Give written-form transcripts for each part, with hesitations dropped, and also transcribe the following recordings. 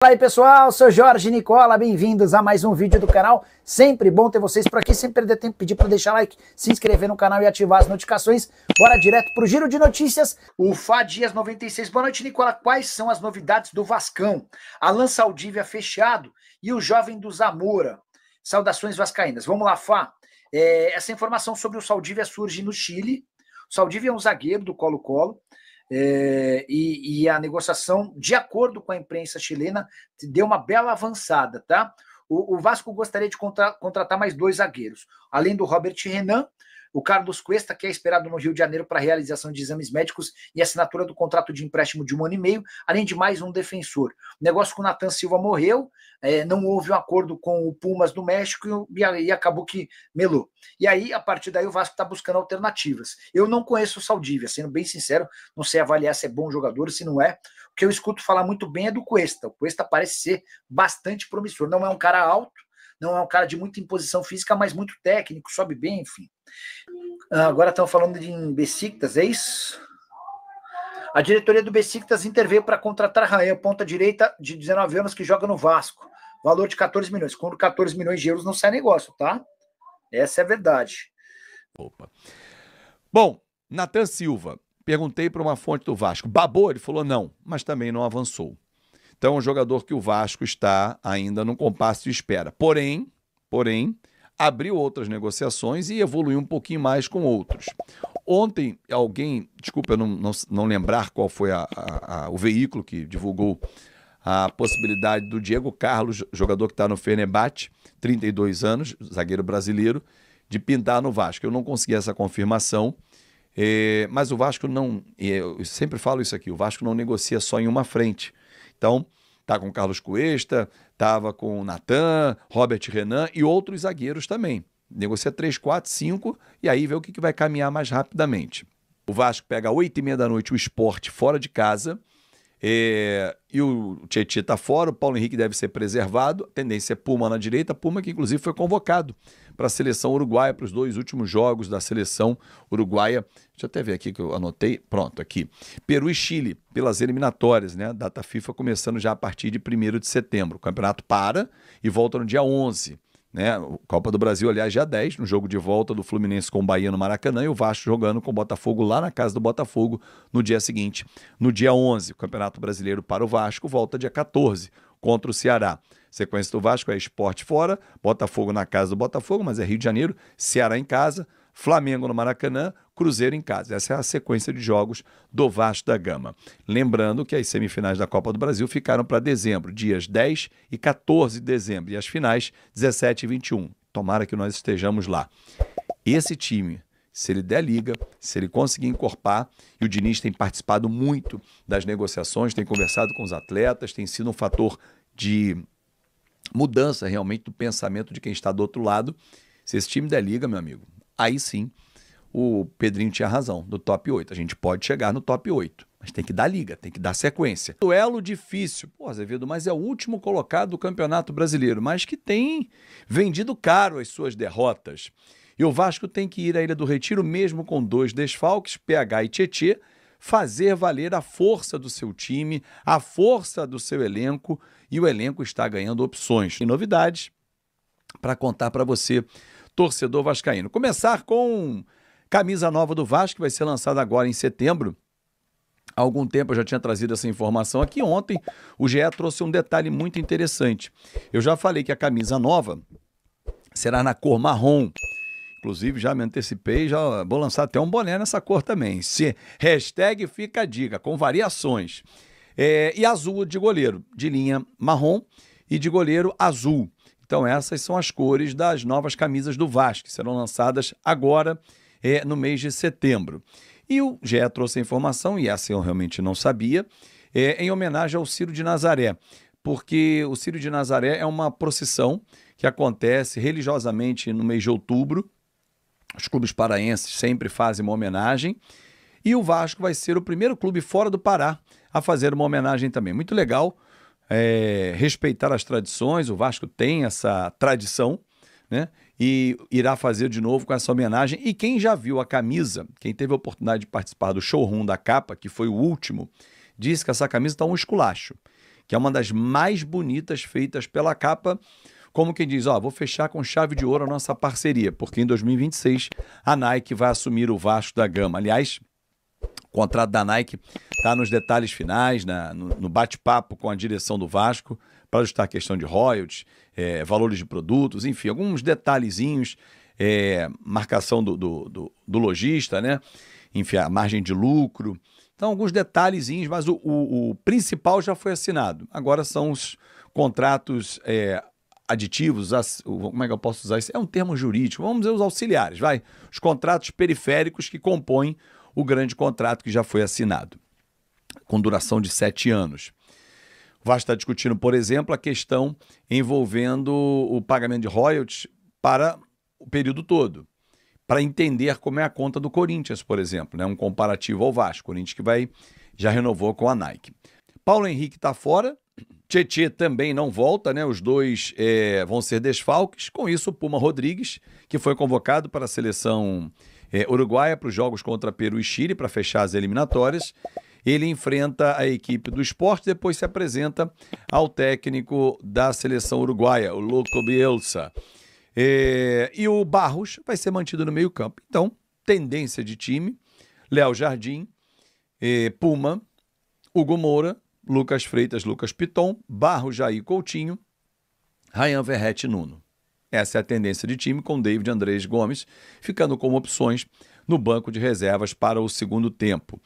Fala aí pessoal, sou Jorge Nicola, bem-vindos a mais um vídeo do canal. Sempre bom ter vocês por aqui, sem perder tempo, pedir para deixar like, se inscrever no canal e ativar as notificações. Bora direto pro giro de notícias. O Fá Dias 96, boa noite Nicola, quais são as novidades do Vascão? Alan Saldívia fechado e o jovem do Zamora. Saudações vascaínas. Vamos lá, Fá. Essa informação sobre o Saldívia surge no Chile. O Saldívia é um zagueiro do Colo-Colo. E a negociação, de acordo com a imprensa chilena, deu uma bela avançada, tá? O Vasco gostaria de contratar mais 2 zagueiros, além do Robert Renan, o Carlos Cuesta, que é esperado no Rio de Janeiro para realização de exames médicos e assinatura do contrato de empréstimo de 1 ano e meio, além de mais um defensor. O negócio com o Nathan Silva morreu, não houve um acordo com o Pumas do México e acabou que melou. E aí, a partir daí, o Vasco está buscando alternativas. Eu não conheço o Saldívia, sendo bem sincero, não sei avaliar se é bom jogador ou se não é. O que eu escuto falar muito bem é do Cuesta. O Cuesta parece ser bastante promissor. Não é um cara alto, não é um cara de muita imposição física, mas muito técnico, sobe bem, enfim. Agora estão falando de Besiktas, é isso? A diretoria do Besiktas interveio para contratar Rayan, ponta direita de 19 anos que joga no Vasco. Valor de 14 milhões. Com 14 milhões de euros não sai negócio, tá? Essa é a verdade. Opa. Bom, Nathan Silva. Perguntei para uma fonte do Vasco. Babou? Ele falou não, mas também não avançou. Então é um jogador que o Vasco está ainda num compasso de espera. Porém, abriu outras negociações e evoluiu um pouquinho mais com outros. Ontem, alguém, desculpa eu não lembrar qual foi o veículo que divulgou a possibilidade do Diego Carlos, jogador que está no Fenerbahçe, 32 anos, zagueiro brasileiro, de pintar no Vasco. Eu não consegui essa confirmação, mas o Vasco não, eu sempre falo isso aqui, o Vasco não negocia só em uma frente. Então, tá com o Carlos Cuesta, estava com o Nathan, Robert Renan e outros zagueiros também. Negocia 3, 4, 5 e aí vê o que vai caminhar mais rapidamente. O Vasco pega às 8h30 da noite o Sport fora de casa e o Tietê está fora, o Paulo Henrique deve ser preservado, a tendência é Puma na direita, Puma que inclusive foi convocado para a seleção uruguaia, para os 2 últimos jogos da seleção uruguaia. Deixa eu até ver aqui que eu anotei. Pronto, aqui. Peru e Chile, pelas eliminatórias, né? Data FIFA começando já a partir de 1º de setembro. O campeonato para e volta no dia 11. Né? Copa do Brasil, aliás, dia 10, no jogo de volta do Fluminense com o Bahia no Maracanã e o Vasco jogando com o Botafogo lá na casa do Botafogo no dia seguinte. No dia 11, o Campeonato Brasileiro para o Vasco volta dia 14 contra o Ceará. Sequência do Vasco é Sport fora, Botafogo na casa do Botafogo, mas é Rio de Janeiro, Ceará em casa, Flamengo no Maracanã, Cruzeiro em casa. Essa é a sequência de jogos do Vasco da Gama. Lembrando que as semifinais da Copa do Brasil ficaram para dezembro, dias 10 e 14 de dezembro, e as finais 17 e 21. Tomara que nós estejamos lá. Esse time, se ele der liga, se ele conseguir encorpar, e o Diniz tem participado muito das negociações, tem conversado com os atletas, tem sido um fator de mudança realmente do pensamento de quem está do outro lado. Se esse time der liga, meu amigo, aí sim o Pedrinho tinha razão, do top 8. A gente pode chegar no top 8, mas tem que dar liga, tem que dar sequência. Duelo difícil. Pô, Azevedo, mas é o último colocado do Campeonato Brasileiro, mas que tem vendido caro as suas derrotas. E o Vasco tem que ir à Ilha do Retiro, mesmo com 2 desfalques, PH e Tietê, fazer valer a força do seu time, a força do seu elenco, e o elenco está ganhando opções e novidades para contar para você, torcedor vascaíno. Começar com camisa nova do Vasco, que vai ser lançada agora em setembro. Há algum tempo eu já tinha trazido essa informação aqui. Ontem o GE trouxe um detalhe muito interessante. Eu já falei que a camisa nova será na cor marrom. Inclusive, já me antecipei, já vou lançar até um boné nessa cor também. Hashtag fica a dica, com variações. E azul de goleiro, de linha marrom e de goleiro azul. Então essas são as cores das novas camisas do Vasco, que serão lançadas agora no mês de setembro. E o GE trouxe a informação, e essa eu realmente não sabia, em homenagem ao Círio de Nazaré, porque o Círio de Nazaré é uma procissão que acontece religiosamente no mês de outubro. Os clubes paraenses sempre fazem uma homenagem, e o Vasco vai ser o primeiro clube fora do Pará a fazer uma homenagem também. Muito legal, respeitar as tradições, o Vasco tem essa tradição, né? E irá fazer de novo com essa homenagem. E quem já viu a camisa, quem teve a oportunidade de participar do showroom da capa, que foi o último, disse que essa camisa está um esculacho, que é uma das mais bonitas feitas pela capa, como quem diz, ó, vou fechar com chave de ouro a nossa parceria, porque em 2026 a Nike vai assumir o Vasco da Gama. Aliás, o contrato da Nike está nos detalhes finais, no bate-papo com a direção do Vasco, para ajustar a questão de royalties, valores de produtos, enfim, alguns detalhezinhos, marcação do lojista, né? Enfim, a margem de lucro. Então, alguns detalhezinhos, mas o principal já foi assinado. Agora são os contratos aditivos, como é que eu posso usar isso? É um termo jurídico, vamos dizer os auxiliares, vai. Os contratos periféricos que compõem o grande contrato que já foi assinado, com duração de 7 anos. O Vasco está discutindo, por exemplo, a questão envolvendo o pagamento de royalties para o período todo, para entender como é a conta do Corinthians, por exemplo, né? Um comparativo ao Vasco, Corinthians que já renovou com a Nike. Paulo Henrique está fora, Tietê também não volta, né? Os dois vão ser desfalques. Com isso, o Puma Rodrigues, que foi convocado para a seleção uruguaia para os jogos contra Peru e Chile, para fechar as eliminatórias, ele enfrenta a equipe do Sport, depois se apresenta ao técnico da seleção uruguaia, o Loco Bielsa. E o Barros vai ser mantido no meio-campo. Então, tendência de time: Léo Jardim, Puma, Hugo Moura, Lucas Freitas, Lucas Piton, Barros, Jair Coutinho, Ryan Verrete e Nuno. Essa é a tendência de time, com David Andrés Gomes ficando como opções no banco de reservas para o segundo tempo.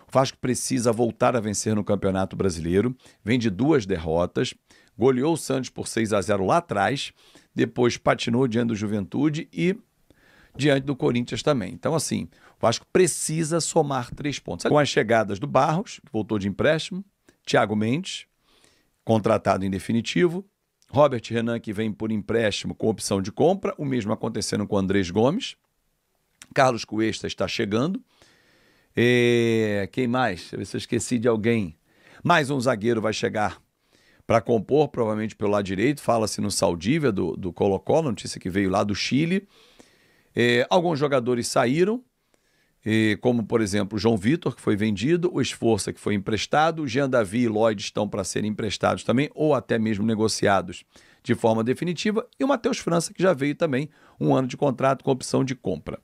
O Vasco precisa voltar a vencer no Campeonato Brasileiro, vem de 2 derrotas, goleou o Santos por 6-0 lá atrás, depois patinou diante do Juventude e diante do Corinthians também. Então, assim, o Vasco precisa somar 3 pontos. Com as chegadas do Barros, que voltou de empréstimo, Thiago Mendes, contratado em definitivo, Robert Renan, que vem por empréstimo com opção de compra, o mesmo acontecendo com Andrés Gomes, Carlos Cuesta está chegando, quem mais? Deixa eu ver se eu esqueci de alguém. Mais um zagueiro vai chegar para compor, provavelmente pelo lado direito. Fala-se no Saldívia, do Colo-Colo, notícia que veio lá do Chile. Alguns jogadores saíram, como, por exemplo, o João Vitor, que foi vendido, o Esforça, que foi emprestado, o Jean Davi e Lloyd estão para serem emprestados também, ou até mesmo negociados de forma definitiva, e o Matheus França, que já veio também 1 ano de contrato com opção de compra.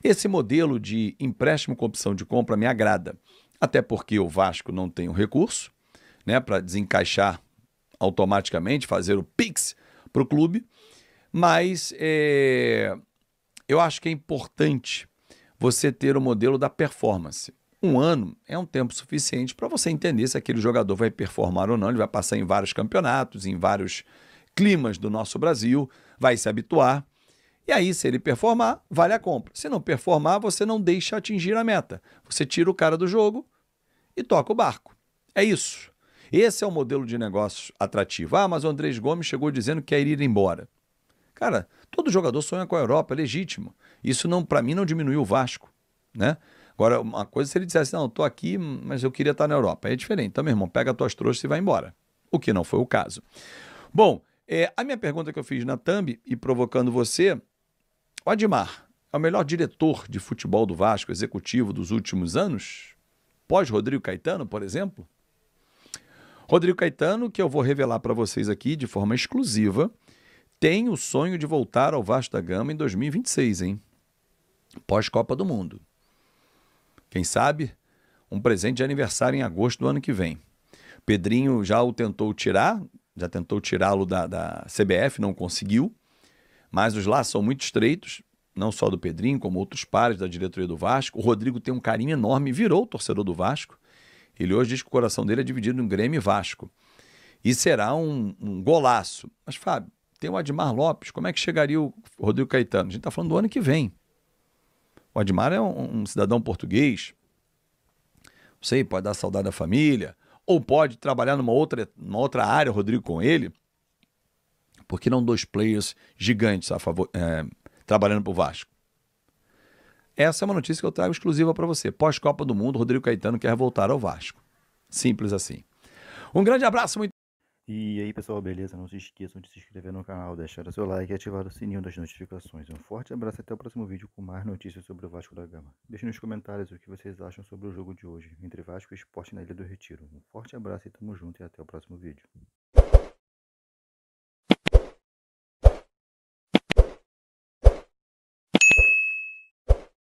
Esse modelo de empréstimo com opção de compra me agrada, até porque o Vasco não tem o recurso, né, para desencaixar automaticamente, fazer o Pix para o clube, mas eu acho que é importante você ter o modelo da performance. 1 ano é um tempo suficiente para você entender se aquele jogador vai performar ou não. Ele vai passar em vários campeonatos, em vários climas do nosso Brasil, vai se habituar. E aí, se ele performar, vale a compra. Se não performar, você não deixa atingir a meta. Você tira o cara do jogo e toca o barco. É isso. Esse é o modelo de negócios atrativo. Ah, mas o Andrés Gomes chegou dizendo que quer ir embora. Cara, todo jogador sonha com a Europa, é legítimo. Isso, para mim, não diminuiu o Vasco, né? Agora, uma coisa se ele dissesse, não, estou aqui, mas eu queria estar na Europa. É diferente. Então, meu irmão, pega as tuas trouxas e vai embora. O que não foi o caso. Bom, a minha pergunta que eu fiz na thumb e provocando você, o Admar é o melhor diretor de futebol do Vasco, executivo dos últimos anos? Pós Rodrigo Caetano, por exemplo? Rodrigo Caetano, que eu vou revelar para vocês aqui de forma exclusiva, tem o sonho de voltar ao Vasco da Gama em 2026, hein? Pós-Copa do Mundo. Quem sabe, um presente de aniversário em agosto do ano que vem. Pedrinho já o tentou tirar, já tentou tirá-lo da CBF, não conseguiu, mas os laços são muito estreitos, não só do Pedrinho, como outros pares da diretoria do Vasco. O Rodrigo tem um carinho enorme, virou torcedor do Vasco. Ele hoje diz que o coração dele é dividido em Grêmio e Vasco. E será um golaço. Mas, Fábio, tem o Admar Lopes, como é que chegaria o Rodrigo Caetano? A gente está falando do ano que vem. O Admar é um cidadão português, não sei, pode dar saudade da família, ou pode trabalhar numa outra área, Rodrigo, com ele. Por que não 2 players gigantes trabalhando para o Vasco? Essa é uma notícia que eu trago exclusiva para você. Pós-Copa do Mundo, Rodrigo Caetano quer voltar ao Vasco. Simples assim. Um grande abraço, muito E aí pessoal, beleza? Não se esqueçam de se inscrever no canal, deixar o seu like e ativar o sininho das notificações. Um forte abraço e até o próximo vídeo com mais notícias sobre o Vasco da Gama. Deixem nos comentários o que vocês acham sobre o jogo de hoje, entre Vasco e Sport na Ilha do Retiro. Um forte abraço e tamo junto e até o próximo vídeo.